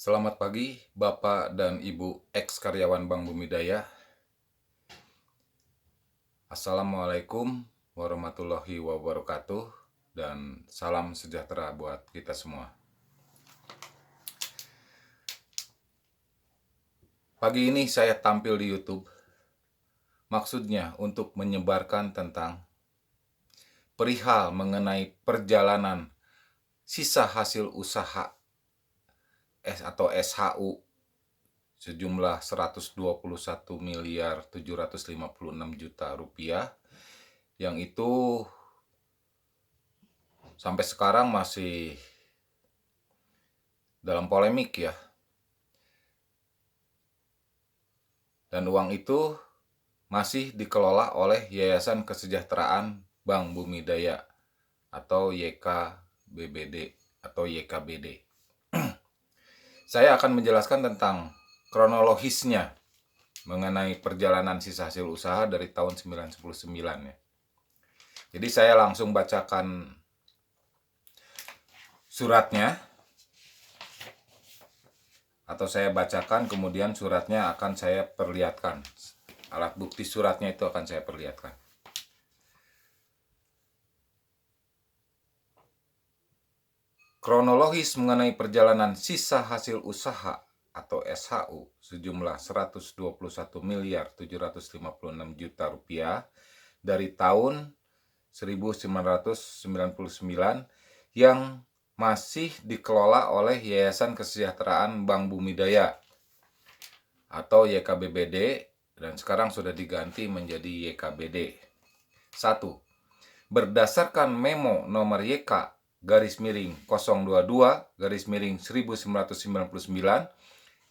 Selamat pagi, Bapak dan Ibu ex-karyawan Bank Bumidaya. Assalamualaikum warahmatullahi wabarakatuh dan salam sejahtera buat kita semua. Pagi ini saya tampil di YouTube, maksudnya untuk menyebarkan tentang perihal mengenai perjalanan sisa hasil usaha atau SHU sejumlah 121 miliar 756 juta rupiah, yang itu sampai sekarang masih dalam polemik ya. Dan uang itu masih dikelola oleh Yayasan Kesejahteraan Bank Bumidaya atau YKBBD atau YKBD. Saya akan menjelaskan tentang kronologisnya mengenai perjalanan sisa hasil usaha dari tahun 1999 ya. Jadi saya langsung bacakan suratnya, atau saya bacakan kemudian suratnya akan saya perlihatkan. Alat bukti suratnya itu akan saya perlihatkan. Kronologis mengenai perjalanan sisa hasil usaha atau SHU sejumlah 121 miliar 756 juta rupiah dari tahun 1999 yang masih dikelola oleh Yayasan Kesejahteraan Bank Bumidaya atau YKBBD dan sekarang sudah diganti menjadi YKBD. 1. Berdasarkan memo nomor YK garis miring 022 garis miring 1999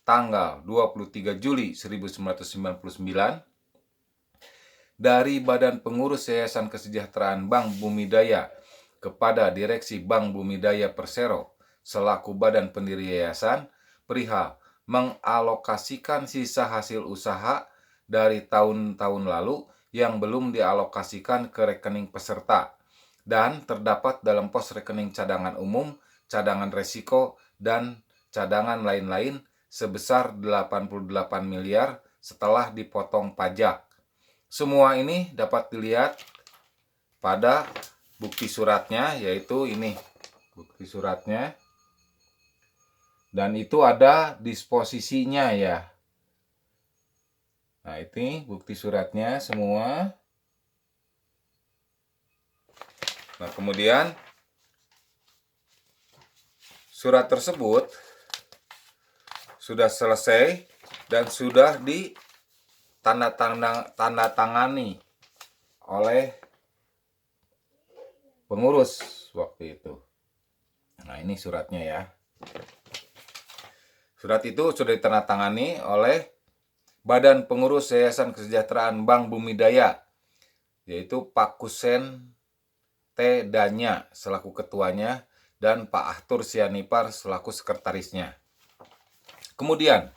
tanggal 23 Juli 1999 dari Badan Pengurus Yayasan Kesejahteraan Bank Bumidaya kepada Direksi Bank Bumidaya Persero selaku badan pendiri yayasan perihal mengalokasikan sisa hasil usaha dari tahun-tahun lalu yang belum dialokasikan ke rekening peserta dan terdapat dalam pos rekening cadangan umum, cadangan resiko, dan cadangan lain-lain sebesar 88 miliar setelah dipotong pajak. Semua ini dapat dilihat pada bukti suratnya, yaitu ini bukti suratnya. Dan itu ada disposisinya ya. Nah, ini bukti suratnya semua. Nah, kemudian surat tersebut sudah selesai dan sudah ditandatangani oleh pengurus waktu itu. Nah, ini suratnya ya. Surat itu sudah ditandatangani oleh Badan Pengurus Yayasan Kesejahteraan Bank Bumidaya, yaitu Pak Kusen T. Danya selaku ketuanya dan Pak Ahtur Sianipar selaku sekretarisnya. Kemudian,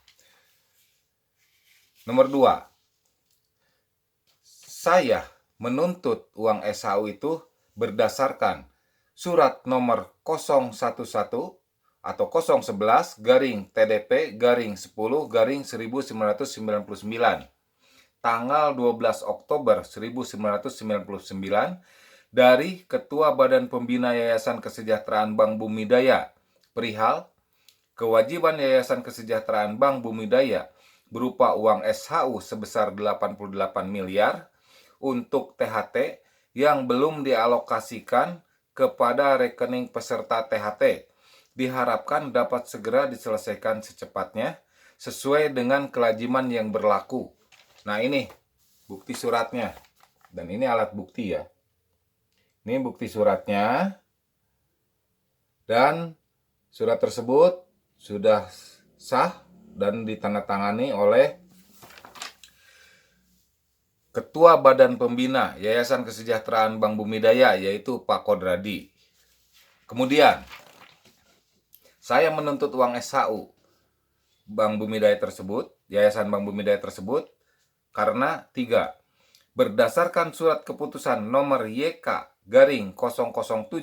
nomor 2, saya menuntut uang SHU itu berdasarkan surat nomor 011 atau 011 garing TDP garing 10 garing 1999 tanggal 12 Oktober 1999 dari Ketua Badan Pembina Yayasan Kesejahteraan Bank Bumidaya perihal kewajiban Yayasan Kesejahteraan Bank Bumidaya berupa uang SHU sebesar 88 miliar untuk THT yang belum dialokasikan kepada rekening peserta THT. Diharapkan dapat segera diselesaikan secepatnya sesuai dengan kelaziman yang berlaku. Nah, ini bukti suratnya. Dan ini alat bukti ya. Ini bukti suratnya. Dan surat tersebut sudah sah dan ditandatangani oleh Ketua Badan Pembina Yayasan Kesejahteraan Bank Bumidaya, yaitu Pak Kodradi. Kemudian, saya menuntut uang SHU Bank Bumidaya tersebut, Yayasan Bank Bumidaya tersebut, karena 3. Berdasarkan surat keputusan nomor YK garing 007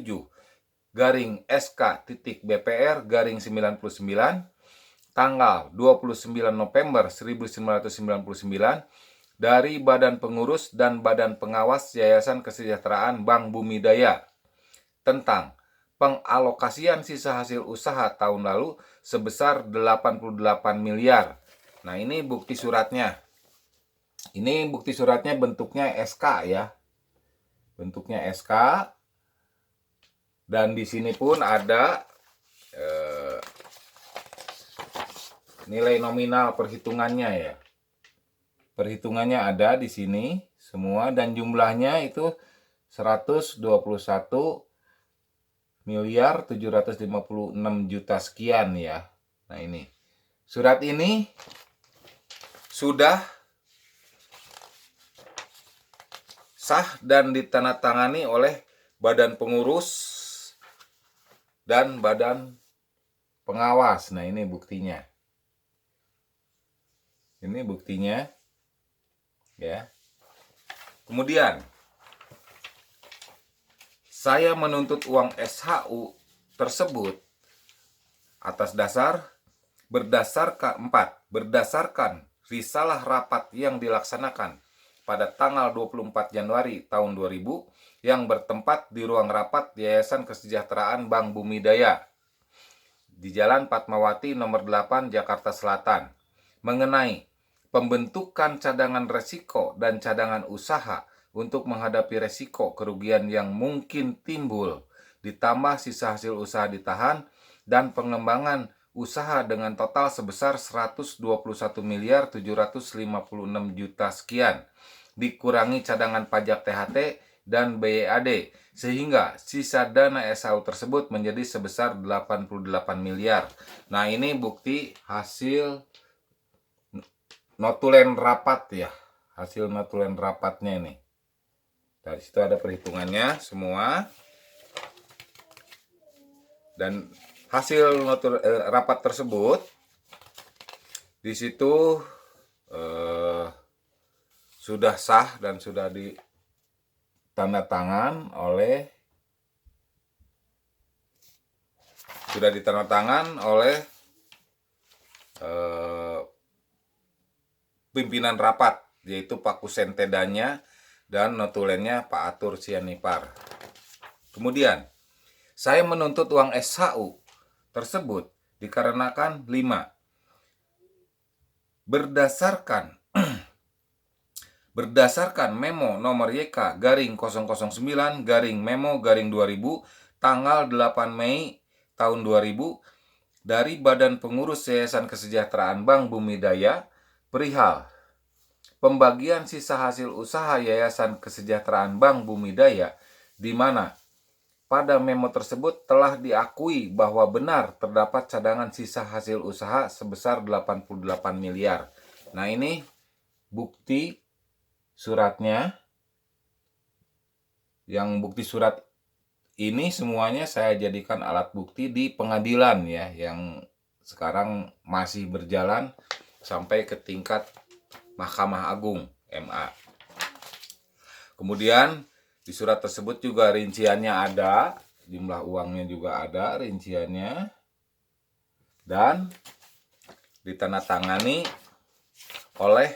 garing SK titik BPR garing 99 tanggal 29 November 1999 dari Badan Pengurus dan Badan Pengawas Yayasan Kesejahteraan Bank Bumidaya tentang pengalokasian sisa hasil usaha tahun lalu sebesar 88 miliar. Nah, ini bukti suratnya. Ini bukti suratnya bentuknya SK ya. Bentuknya SK. Dan di sini pun ada nilai nominal perhitungannya ya. Perhitungannya ada di sini semua dan jumlahnya itu 121 miliar 756 juta sekian ya. Nah, ini. Surat ini sudah sah dan ditandatangani oleh Badan Pengurus dan Badan Pengawas. Nah, ini buktinya. Ini buktinya. Ya. Kemudian saya menuntut uang SHU tersebut atas dasar berdasarkan risalah rapat yang dilaksanakan pada tanggal 24 Januari tahun 2000 yang bertempat di ruang rapat Yayasan Kesejahteraan Bank Bumidaya di Jalan Fatmawati nomor 8 Jakarta Selatan mengenai pembentukan cadangan resiko dan cadangan usaha untuk menghadapi resiko kerugian yang mungkin timbul, ditambah sisa hasil usaha ditahan, dan pengembangan usaha dengan total sebesar 121 miliar 756 juta sekian, dikurangi cadangan pajak THT dan BEAD, sehingga sisa dana SHU tersebut menjadi sebesar 88 miliar. Nah, ini bukti hasil notulen rapat ya, hasil notulen rapatnya ini. Dari situ ada perhitungannya semua. Dan hasil rapat tersebut di situ sudah sah dan sudah ditandatangan oleh pimpinan rapat, yaitu Pak Kusentedanya dan notulennya Pak Atur Sianipar. Kemudian, saya menuntut uang SHU tersebut dikarenakan 5. Berdasarkan memo nomor YK garing 009 garing memo garing 2000 tanggal 8 Mei tahun 2000 dari Badan Pengurus Yayasan Kesejahteraan Bank Bumidaya perihal pembagian sisa hasil usaha Yayasan Kesejahteraan Bank Bumidaya, di mana pada memo tersebut telah diakui bahwa benar terdapat cadangan sisa hasil usaha sebesar 88 miliar. Nah, ini bukti suratnya. Yang bukti surat ini semuanya saya jadikan alat bukti di pengadilan ya, yang sekarang masih berjalan sampai ke tingkat Mahkamah Agung MA. Kemudian di surat tersebut juga rinciannya ada, jumlah uangnya juga ada rinciannya, dan ditandatangani oleh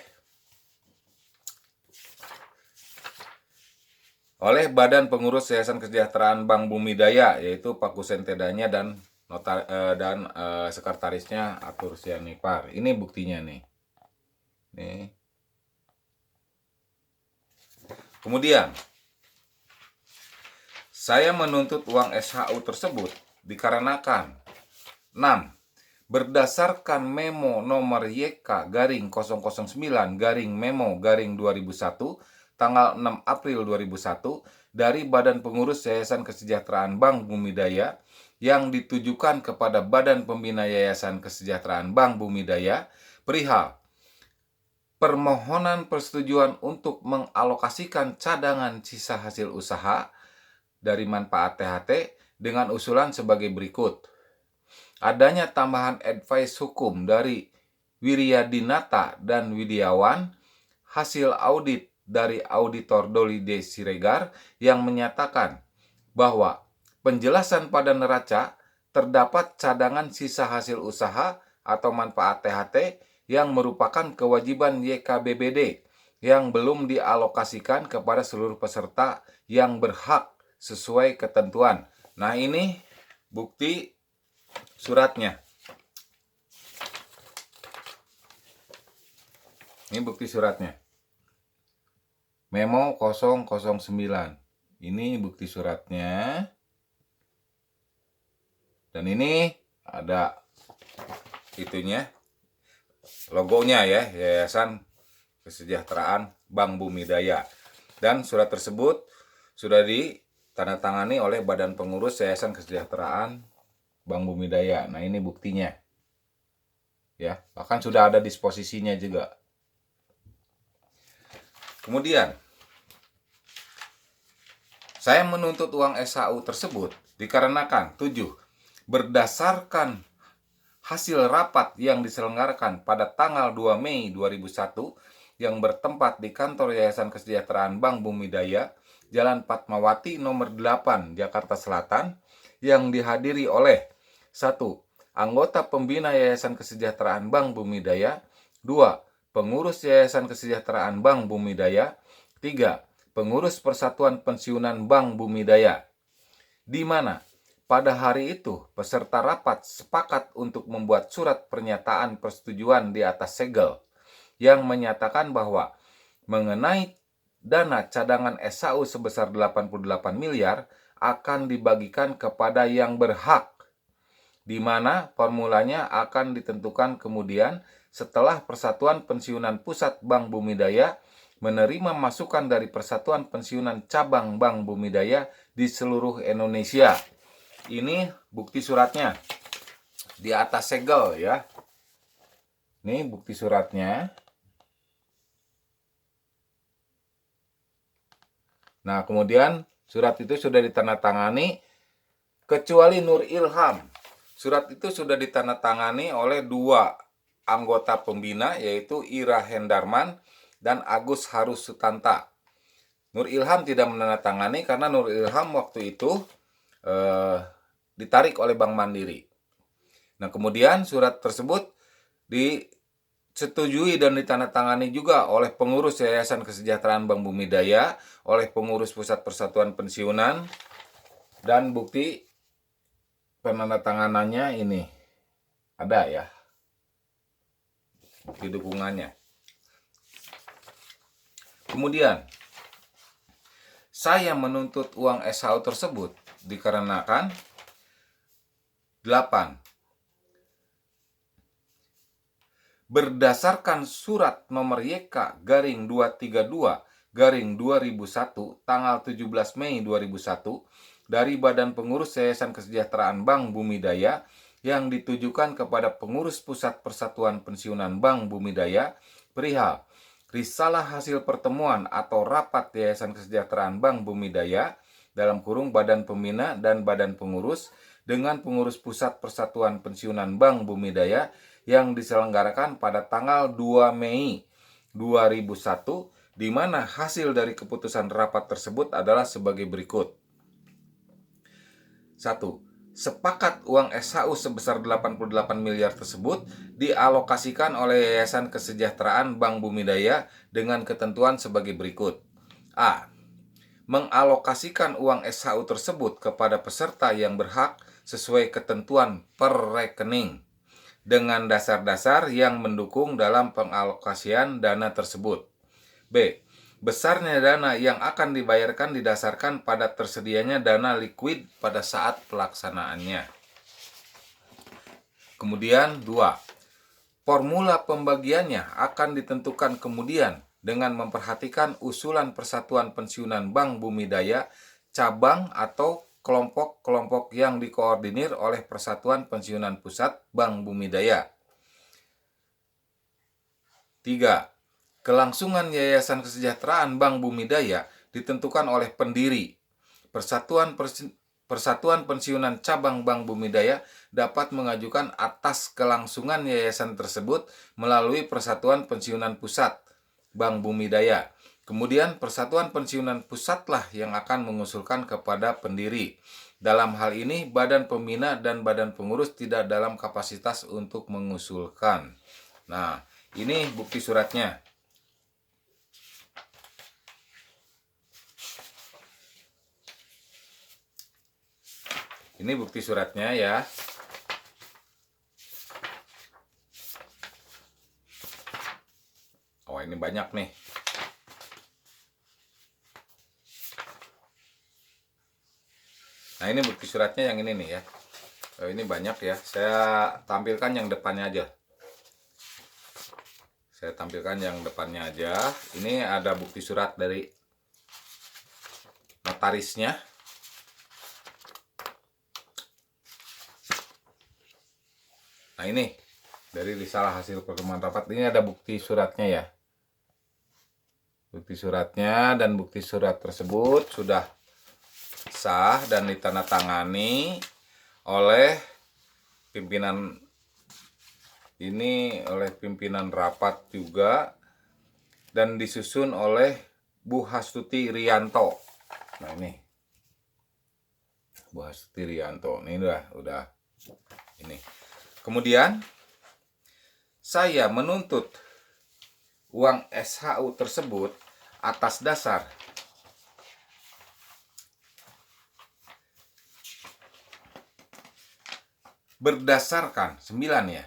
Badan Pengurus Yayasan Kesejahteraan Bank Bumidaya, yaitu Pak Kusentedanya dan sekretarisnya Atur Sianipar. Ini buktinya nih. Nih. Kemudian saya menuntut uang SHU tersebut dikarenakan 6. Berdasarkan memo nomor YK garing 009 garing memo garing 2001 tanggal 6 April 2001 dari Badan Pengurus Yayasan Kesejahteraan Bank Bumidaya yang ditujukan kepada Badan Pembina Yayasan Kesejahteraan Bank Bumidaya perihal permohonan persetujuan untuk mengalokasikan cadangan sisa hasil usaha dari manfaat THT dengan usulan sebagai berikut. Adanya tambahan advice hukum dari Wiryadinata dan Widiawan, hasil audit dari auditor Doli D. Siregar yang menyatakan bahwa penjelasan pada neraca terdapat cadangan sisa hasil usaha atau manfaat THT yang merupakan kewajiban YKBBD yang belum dialokasikan kepada seluruh peserta yang berhak sesuai ketentuan. Nah, ini bukti suratnya. Ini bukti suratnya. Memo 009. Ini bukti suratnya. Dan ini ada itunya, logonya ya, Yayasan Kesejahteraan Bank Bumidaya. Dan surat tersebut sudah ditandatangani oleh Badan Pengurus Yayasan Kesejahteraan Bank Bumidaya. Nah, ini buktinya. Ya, bahkan sudah ada disposisinya juga. Kemudian, saya menuntut uang SHU tersebut dikarenakan 7. Berdasarkan hasil rapat yang diselenggarakan pada tanggal 2 Mei 2001 yang bertempat di kantor Yayasan Kesejahteraan Bank Bumidaya, Jalan Fatmawati nomor 8, Jakarta Selatan, yang dihadiri oleh 1. Anggota pembina Yayasan Kesejahteraan Bank Bumidaya, 2. Pengurus Yayasan Kesejahteraan Bank Bumidaya, 3. Pengurus Persatuan Pensiunan Bank Bumidaya, di mana pada hari itu peserta rapat sepakat untuk membuat surat pernyataan persetujuan di atas segel yang menyatakan bahwa mengenai dana cadangan SHU sebesar 88 miliar akan dibagikan kepada yang berhak, di mana formulanya akan ditentukan kemudian setelah Persatuan Pensiunan Pusat Bank Bumidaya menerima masukan dari Persatuan Pensiunan Cabang Bank Bumidaya di seluruh Indonesia. Ini bukti suratnya di atas segel ya. Ini bukti suratnya. Nah, kemudian surat itu sudah ditandatangani kecuali Nur Ilham. Surat itu sudah ditandatangani oleh 2 anggota pembina, yaitu Ira Hendarman dan Agus Harus Sutanta. Nur Ilham tidak menandatangani karena Nur Ilham waktu itu ditarik oleh Bank Mandiri. Nah, kemudian surat tersebut disetujui dan ditandatangani juga oleh pengurus Yayasan Kesejahteraan Bank Bumidaya, oleh pengurus Pusat Persatuan Pensiunan, dan bukti penandatanganannya ini ada ya, bukti dukungannya. Kemudian saya menuntut uang SHU tersebut dikarenakan 8. Berdasarkan surat nomor YK garing 232 garing 2001 tanggal 17 Mei 2001 dari Badan Pengurus Yayasan Kesejahteraan Bank Bumidaya yang ditujukan kepada pengurus Pusat Persatuan Pensiunan Bank Bumidaya perihal risalah hasil pertemuan atau rapat Yayasan Kesejahteraan Bank Bumidaya dalam kurung Badan Pembina dan Badan Pengurus dengan pengurus Pusat Persatuan Pensiunan Bank Bumidaya yang diselenggarakan pada tanggal 2 Mei 2001, di mana hasil dari keputusan rapat tersebut adalah sebagai berikut. 1. Sepakat uang SHU sebesar 88 miliar tersebut dialokasikan oleh Yayasan Kesejahteraan Bank Bumidaya dengan ketentuan sebagai berikut. A. Mengalokasikan uang SHU tersebut kepada peserta yang berhak sesuai ketentuan per rekening dengan dasar-dasar yang mendukung dalam pengalokasian dana tersebut. B. Besarnya dana yang akan dibayarkan didasarkan pada tersedianya dana likuid pada saat pelaksanaannya. Kemudian 2. Formula pembagiannya akan ditentukan kemudian dengan memperhatikan usulan Persatuan Pensiunan Bank Bumidaya cabang atau kelompok-kelompok yang dikoordinir oleh Persatuan Pensiunan Pusat Bank Bumidaya. 3. Kelangsungan Yayasan Kesejahteraan Bank Bumidaya ditentukan oleh pendiri. Persatuan Pensiunan Cabang Bank Bumidaya dapat mengajukan atas kelangsungan yayasan tersebut melalui Persatuan Pensiunan Pusat Bank Bumidaya. Kemudian Persatuan Pensiunan Pusatlah yang akan mengusulkan kepada pendiri. Dalam hal ini, badan pembina dan badan pengurus tidak dalam kapasitas untuk mengusulkan. Nah, ini bukti suratnya. Ini bukti suratnya ya. Oh, ini banyak nih. Nah, ini bukti suratnya yang ini nih ya. Ini banyak ya. Saya tampilkan yang depannya aja. Saya tampilkan yang depannya aja. Ini ada bukti surat dari notarisnya. Nah, ini dari risalah hasil pertemuan rapat. Ini ada bukti suratnya ya. Bukti suratnya, dan bukti surat tersebut sudah sah dan ditandatangani oleh pimpinan ini, oleh pimpinan rapat juga, dan disusun oleh Bu Hastuti Rianto. Nah, ini Bu Hastuti Rianto. Ini udah ini. Kemudian saya menuntut uang SHU tersebut atas dasar berdasarkan 9 ya.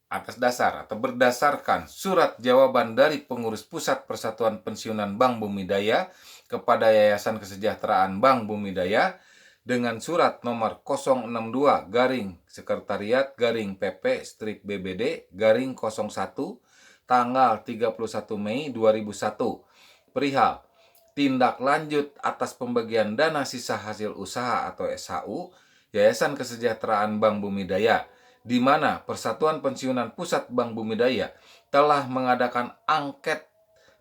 Atas dasar atau berdasarkan surat jawaban dari pengurus Pusat Persatuan Pensiunan Bank Bumi Daya kepada Yayasan Kesejahteraan Bank Bumi Daya dengan surat nomor 062 garing Sekretariat garing PP strip BBD garing 01 tanggal 31 Mei 2001 perihal tindak lanjut atas pembagian dana sisa hasil usaha atau SHU Yayasan Kesejahteraan Bank Bumi Daya, di mana Persatuan Pensiunan Pusat Bank Bumi Daya telah mengadakan angket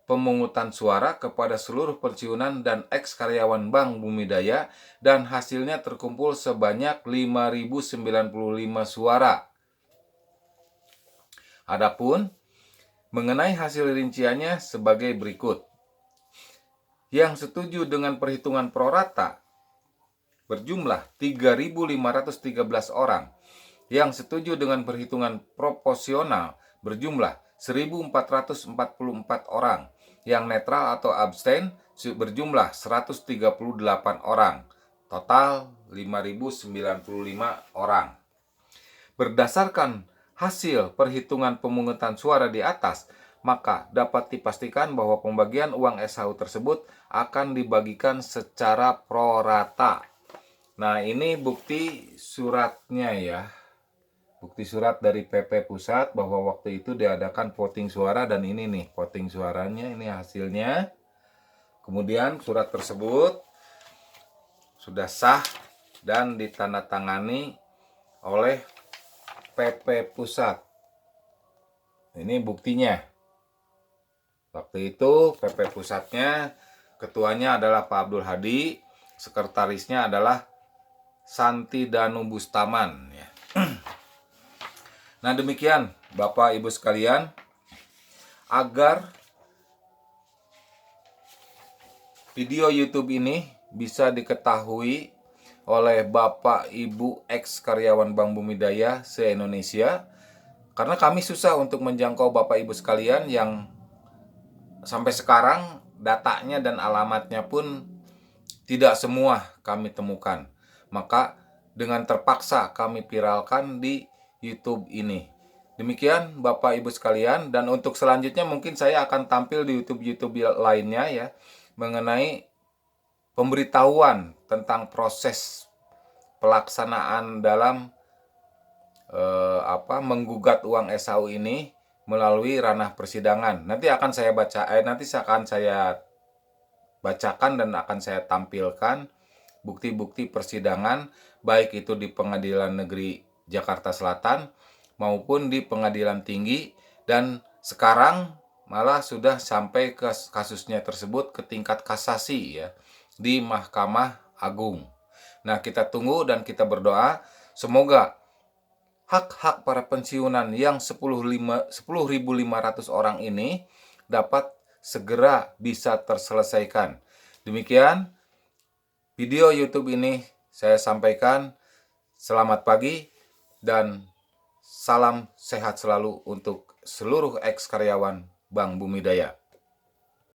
pemungutan suara kepada seluruh pensiunan dan eks-karyawan Bank Bumi Daya, dan hasilnya terkumpul sebanyak 5.095 suara. Adapun mengenai hasil rinciannya sebagai berikut. Yang setuju dengan perhitungan prorata berjumlah 3.513 orang. Yang setuju dengan perhitungan proporsional berjumlah 1.444 orang. Yang netral atau abstain berjumlah 138 orang. Total 5.095 orang. Berdasarkan hasil perhitungan pemungutan suara di atas, maka dapat dipastikan bahwa pembagian uang SHU tersebut akan dibagikan secara prorata. Nah, ini bukti suratnya ya. Bukti surat dari PP Pusat bahwa waktu itu diadakan voting suara, dan ini nih voting suaranya, ini hasilnya. Kemudian surat tersebut sudah sah dan ditandatangani oleh PP Pusat. Ini buktinya. Waktu itu PP Pusatnya, ketuanya adalah Pak Abdul Hadi, sekretarisnya adalah Santi Danu Bustaman ya. Nah, demikian Bapak Ibu sekalian, agar video YouTube ini bisa diketahui oleh Bapak Ibu eks karyawan Bank Bumi Daya se-Indonesia, karena kami susah untuk menjangkau Bapak Ibu sekalian yang sampai sekarang datanya dan alamatnya pun tidak semua kami temukan. Maka dengan terpaksa kami viralkan di YouTube ini. Demikian Bapak Ibu sekalian, dan untuk selanjutnya mungkin saya akan tampil di YouTube lainnya ya, mengenai pemberitahuan tentang proses pelaksanaan dalam menggugat uang SHU ini melalui ranah persidangan. Nanti akan saya bacakan dan akan saya tampilkan bukti-bukti persidangan, baik itu di Pengadilan Negeri Jakarta Selatan maupun di Pengadilan Tinggi, dan sekarang malah sudah sampai ke kasusnya tersebut ke tingkat kasasi ya, di Mahkamah Agung. Nah, kita tunggu dan kita berdoa semoga hak-hak para pensiunan yang 10.500 orang ini dapat segera bisa terselesaikan. Demikian video YouTube ini saya sampaikan selamat pagi dan salam sehat selalu untuk seluruh eks-karyawan Bank Bumidaya.